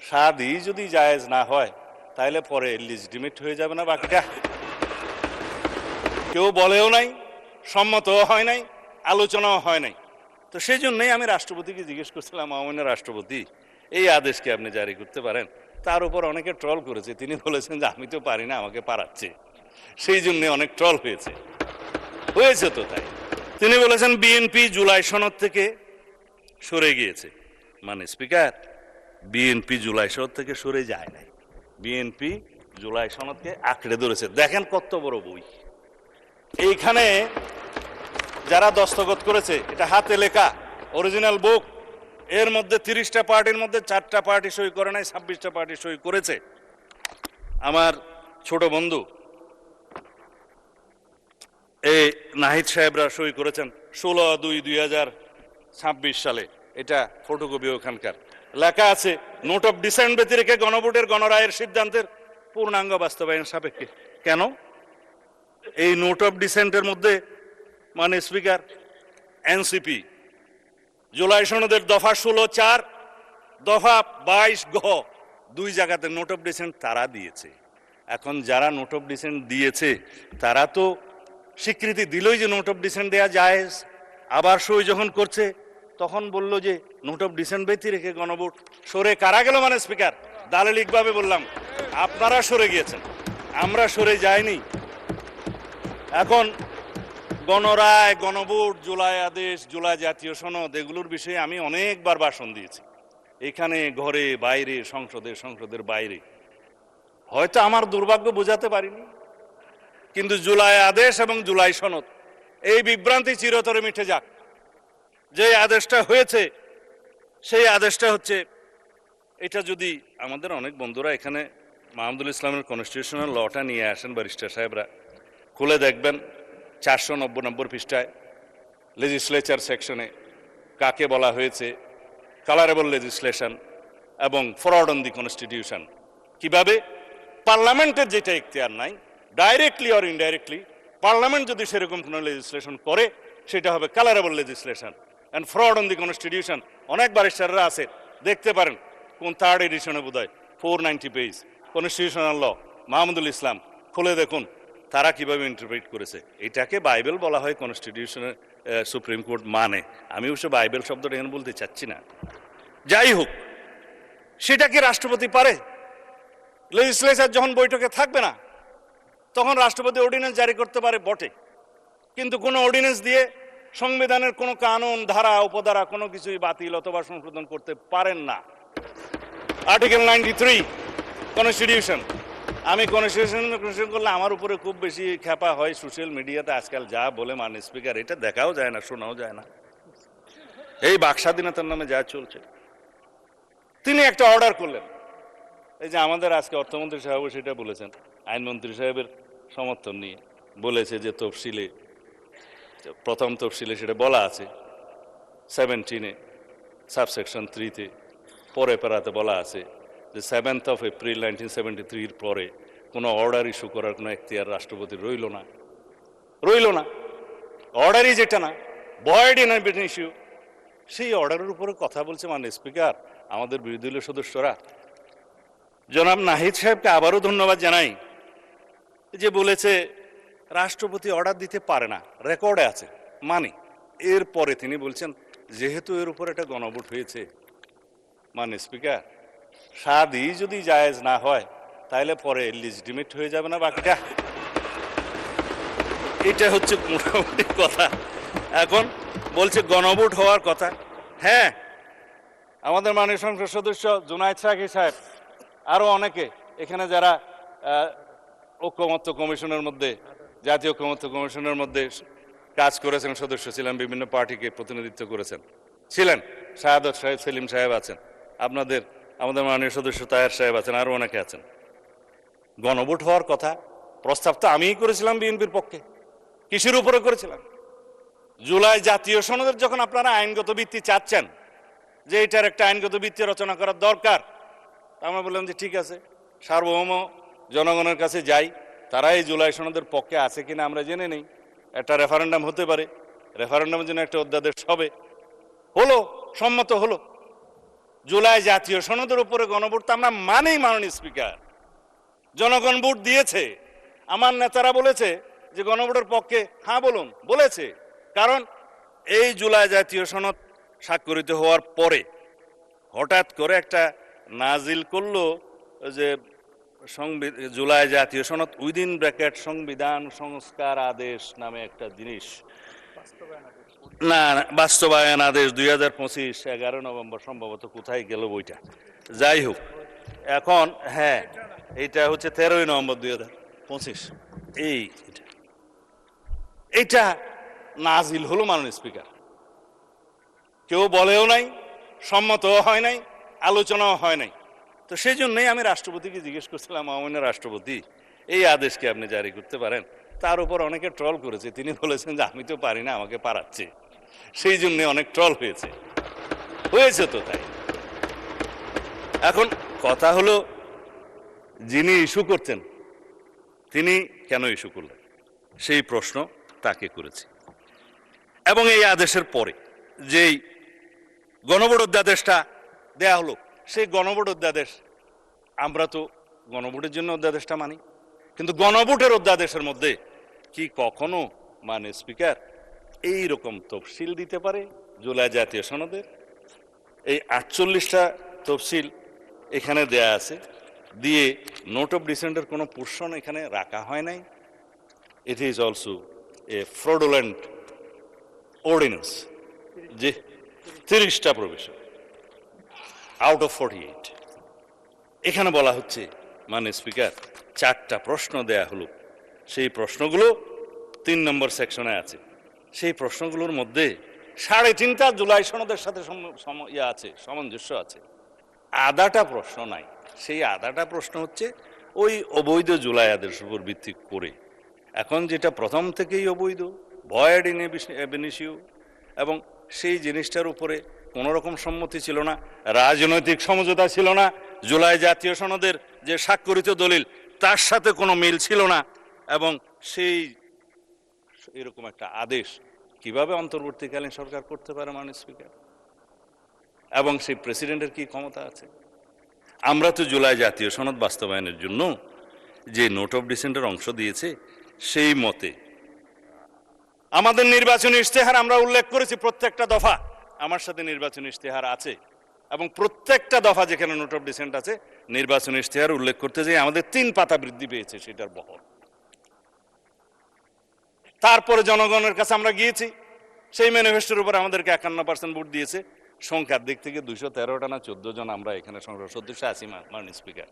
স্বাদই যদি জায়েজ না হয় তাহলে পরে লিজিটিমেট হয়ে যাবে না বাকিটা? কেউ বলেও নাই, সম্মতও হয় নাই, আলোচনাও হয় নাই। তো সেই জন্যই আমি রাষ্ট্রপতিকে জিজ্ঞেস করছিলাম, মাননীয় রাষ্ট্রপতি, এই আদেশকে আপনি জারি করতে পারেন? তার উপর অনেকে ট্রল করেছে, তিনি বলেছেন যে আমি তো পারি না, আমাকে পারাচ্ছে। সেই জন্য অনেক ট্রল হয়েছে তো তাই তিনি বলেছেন বিএনপি জুলাই সনদ থেকে সরে গিয়েছে। মানে স্পিকার, বিএনপি জুলাই সনদ থেকে সরে যায় নাই, বিএনপি জুলাই সনদকে আঁকড়ে ধরেছে। দেখেন কত বড় বই, এইখানে যারা দস্তখত করেছে, এটা হাতে লেখা অরিজিনাল বুক, এর মধ্যে 30টা পার্টির মধ্যে 4টা পার্টি সই করে নাই, 26টা পার্টি সই করেছে। আমার ছোট বন্ধু এই নাহিদ সাহেবরা সই করেছেন 16/2/2026 সালে। এটা ফটোকপি ওখানকার লেখা আছে, নোট অফ ডিসেন্ট ব্যতি রেখে গণভোটের গণরায়ের সিদ্ধান্তের পূর্ণাঙ্গ বাস্তবায়ন সাপেক্ষে। কেন এই নোট অফ ডিসেন্টের মধ্যে, মানে স্পিকার, এনসিপি জুলাই সনদের দফা 16(4) দফা 22 গ 2 জায়গাতে নোট অফ ডিসেন্ট তারা দিয়েছে। এখন যারা নোট অফ ডিসেন্ট দিয়েছে তারা তো স্বীকৃতি দিলই যে নোট অফ ডিসেন্ট দেওয়া জায়েজ। আবার সই যখন করছে তখন বলল যে নোট অফ ডিসেন্ট ব্যতি রেখে গণভোট। সরে কারা গেল? মানে স্পিকার, দালালিকভাবে বললাম, আপনারা সরে গিয়েছেন, আমরা সরে যাইনি। এখন গণরায়, গণভোট, জুলাই আদেশ, জুলাই জাতীয় সনদ, এগুলোর বিষয়ে আমি অনেকবার ভাষণ দিয়েছি, এখানে, ঘরে, বাইরে, সংসদের বাইরে। হয়তো আমার দুর্ভাগ্য বোঝাতে পারিনি, কিন্তু জুলাই আদেশ এবং জুলাই সনদ, এই বিভ্রান্তি চিরতরে মিটে যাক। যে আদেশটা হয়েছে সেই আদেশটা হচ্ছে, এটা যদি আমাদের অনেক বন্ধুরা এখানে মাহমুদুল ইসলামের কনস্টিটিউশনাল লটা নিয়ে আসেন, ব্যারিস্টার সাহেবরা, খুলে দেখবেন 499 পৃষ্ঠায় লেজিসলেচার সেকশনে কাকে বলা হয়েছে কালারেবল লেজিসলেশন এবং ফ্রড অন দি কনস্টিটিউশন। কিভাবে পার্লামেন্টের যেটা এখতিয়ার নাই, ডাইরেক্টলি অর ইনডাইরেক্টলি, পার্লামেন্ট যদি সেরকম কোনো লেজিসলেশন করে সেটা হবে colourable legislation and fraud on the constitution. অনেক ব্যারিস্টাররা আছে, দেখতে পারেন কোন 3rd এডিশনে বোধহয় 490 পেজ কনস্টিটিউশনাল ল, মাহমুদুল ইসলাম, খুলে দেখুন তারা কিভাবে ইন্টারপ্রিট করেছে। এটাকে বাইবেল বলা হয় কনস্টিটিউশনের, সুপ্রিম কোর্ট মানে। আমি অবশ্য বাইবেল শব্দটা এখানে বলতে চাচ্ছি না। যাই হোক, সেটা কি রাষ্ট্রপতি পারে? লেজিসলেচার যখন বৈঠকে থাকবে না তখন রাষ্ট্রপতি অর্ডিন্যান্স জারি করতে পারে বটে, কিন্তু কোনো অর্ডিন্যান্স দিয়ে সংবিধানের কোনো কানুন, ধারা, উপধারা কোনো কিছুই বাতিল অথবা সংশোধন করতে পারেন না। Article 93 constitution. আমি কনস্টিটিউশন করলে আমার উপরে খুব বেশি খেপা হয় সোশ্যাল মিডিয়াতে আজকাল, যা বলে মানে স্পিকার, এটা দেখাও যায় না, শোনাও যায় না। এই বাক স্বাধীনতার নামে যা চলছে। তিনি একটা অর্ডার করলেন, এই যে আমাদের আজকে অর্থমন্ত্রী সাহেব সেটা বলেছেন, আইনমন্ত্রী সাহেবের সমর্থন নিয়ে বলেছে যে তফসিলে, প্রথম তফসিলে সেটা বলা আছে 17 সাবসেকশন 3-তে, পরে পারাতে বলা আছে যে 7th of April 1973 পরে কোনো অর্ডার ইস্যু করার কোনো এখতিয়ার রাষ্ট্রপতির রইল না। অর্ডারই যেটা না, ভয়েড ইন ইস্যু, সেই অর্ডারের উপরে কথা বলছে মানে স্পিকার আমাদের বিরোধী দলীয় সদস্যরা। জনাব নাহিদ সাহেবকে আবারও ধন্যবাদ জানাই যে বলেছে রাষ্ট্রপতি অর্ডার দিতে পারে না, রেকর্ডে আছে। মানে এরপরে তিনি বলছেন যেহেতু এর উপর একটা গণভোট হয়েছে, মানে স্পিকার, স্বাদই যদি জায়েজ না হয় তাহলে পরে লিজিটিমেট হয়ে যাবে না বাকিটা? এটা হচ্ছে মোটামুটি কথা। এখন বলছে গণভোট হওয়ার কথা। হ্যাঁ, আমাদের মাননীয় সংসদ সদস্য জুনায়েদ সাহেব, আরো অনেকে এখানে যারা ঐকমত্য কমিশনের মধ্যে, জাতীয় ঐকমত্য কমিশনের মধ্যে কাজ করেছেন, সদস্য ছিলেন, বিভিন্ন পার্টিকে প্রতিনিধিত্ব করেছেন, ছিলেন, শাহাদত সাহেব, সেলিম সাহেব আছেন, আমাদের মাননীয় সদস্য তাহের সাহেব আছেন, আরো অনেকে আছেন। গণভোট হওয়ার কথা প্রস্তাব তো আমিই করেছিলাম বিএনপির পক্ষে। কিসের উপরে করেছিলাম? জুলাই জাতীয় সনদের যখন আপনারা আইনগত ভিত্তি চাচ্ছেন যে এটার একটা আইনগত ভিত্তি রচনা করার দরকার, আমরা বললাম যে ঠিক আছে, সার্বভৌম জনগণের কাছে যাই, তারা এই জুলাই সনদের পক্ষে আছে কিনা আমরা জেনে নেই। একটা রেফারেন্ডাম হতে পারে, রেফারেন্ডামের জন্য একটা অধ্যাদেশ হবে, হলো, সম্মত হলো। জুলাই জাতীয় সনদের উপরে গণভোট তো আমরা মানেই, মাননীয় স্পিকার। জনগণ ভোট দিয়েছে, আমার নেতারা বলেছে যে গণভোটের পক্ষে হ্যাঁ বলুন, বলেছে। কারণ এই জুলাই জাতীয় সনদ স্বাক্ষরিত হওয়ার পরে হঠাৎ করে একটা নাজিল করলো যে জুলাই জাতীয় সনদ উইদিন ব্র্যাকেট সংবিধান সংস্কার আদেশ নামে একটা জিনিস, না বাস্তবায়ন আদেশ 2025 11 নভেম্বর সম্ভবত, কোথায় গেল বইটা, যাই হোক। এখন হ্যাঁ, এইটা হচ্ছে 13 নভেম্বর 2025। এইটা নাজিল হলো মাননীয় স্পিকার, কেউ বলেও নাই, সম্মতও হয় নাই, আলোচনাও হয় নাই। তো সেই জন্যই আমি রাষ্ট্রপতিকে জিজ্ঞেস করছিলাম, মাননীয় রাষ্ট্রপতি এই আদেশকে আপনি জারি করতে পারেন? তার উপর অনেকে ট্রল করেছে, তিনি বলেছেন যে আমি তো পারি না, আমাকে পারাচ্ছে। সেই জন্য অনেক ট্রল হয়েছে তো তাই। এখন কথা হলো, যিনি ইস্যু করতেন তিনি কেন ইস্যু করলেন, সেই প্রশ্ন তাকে করেছি। এবং এই আদেশের পরে যেই গণভোট অধ্যাদেশটা দেয়া হলো, সেই গণভোট অধ্যাদেশ, আমরা তো গণভোটের জন্য অধ্যাদেশটা মানি, কিন্তু গণভোটের অধ্যাদেশের মধ্যে কি কখনো মানে স্পিকার এই রকম তফসিল দিতে পারে জুলাই জাতীয় সনদের? এই 48টা তফসিল এখানে দেয়া আছে, দিয়ে নোট অফ ডিসেন্টের কোনো পোর্শন এখানে রাখা হয় নাই। It is also a fraudulent ordinance, যে 30টা প্রভিশন আউট অফ 48। এখানে বলা হচ্ছে মানে স্পিকার 4টা প্রশ্ন দেয়া হলো, সেই প্রশ্নগুলো 3 নম্বর সেকশনে আছে। সেই প্রশ্নগুলোর মধ্যে 3.5টা জুলাই সনদের সাথে সামঞ্জস্য আছে, আধাটা প্রশ্ন নাই। সেই আধাটা প্রশ্ন হচ্ছে ওই অবৈধ জুলাই আদেশের উপর ভিত্তি করে। এখন যেটা প্রথম থেকেই অবৈধ, ভয়েড ইন এবিনিসিউ, এবং সেই জিনিসটার উপরে কোনো রকম সম্মতি ছিল না, রাজনৈতিক সমঝোতা ছিল না, জুলাই জাতীয় সনদের যে স্বাক্ষরিত দলিল তার সাথে কোনো মিল ছিল না, এবং সেই এরকম একটা আদেশ কিভাবে অন্তর্বর্তীকালীন সরকার করতে পারে মাননীয় স্পিকার? এবং সেই প্রেসিডেন্টের কি ক্ষমতা আছে? আমরা তো জুলাই জাতীয় সনদ বাস্তবায়নের জন্য যে নোট অফ ডিসেন্টের অংশ দিয়েছে, সেই মতে আমাদের নির্বাচনী ইশতেহার আমরা উল্লেখ করেছি, প্রত্যেকটা দফা আমার সাথে নির্বাচনী ইশতেহার আছে, এবং প্রত্যেকটা দফা যেখানে নোট অফ ডিসেন্ট আছে নির্বাচনী ইশতেহার উল্লেখ করতে যাই আমাদের 3 পাতা বৃদ্ধি পেয়েছে সেটার বহর। তারপরে জনগণের কাছে আমরা গিয়েছি, সেই ম্যানিফেস্টোর উপর আমাদেরকে 51% ভোট দিয়েছে। সংখ্যার দিক থেকে 213টা না 14 জন আমরা এখানে সংসদ সদস্য আছি মাননীয় স্পিকার।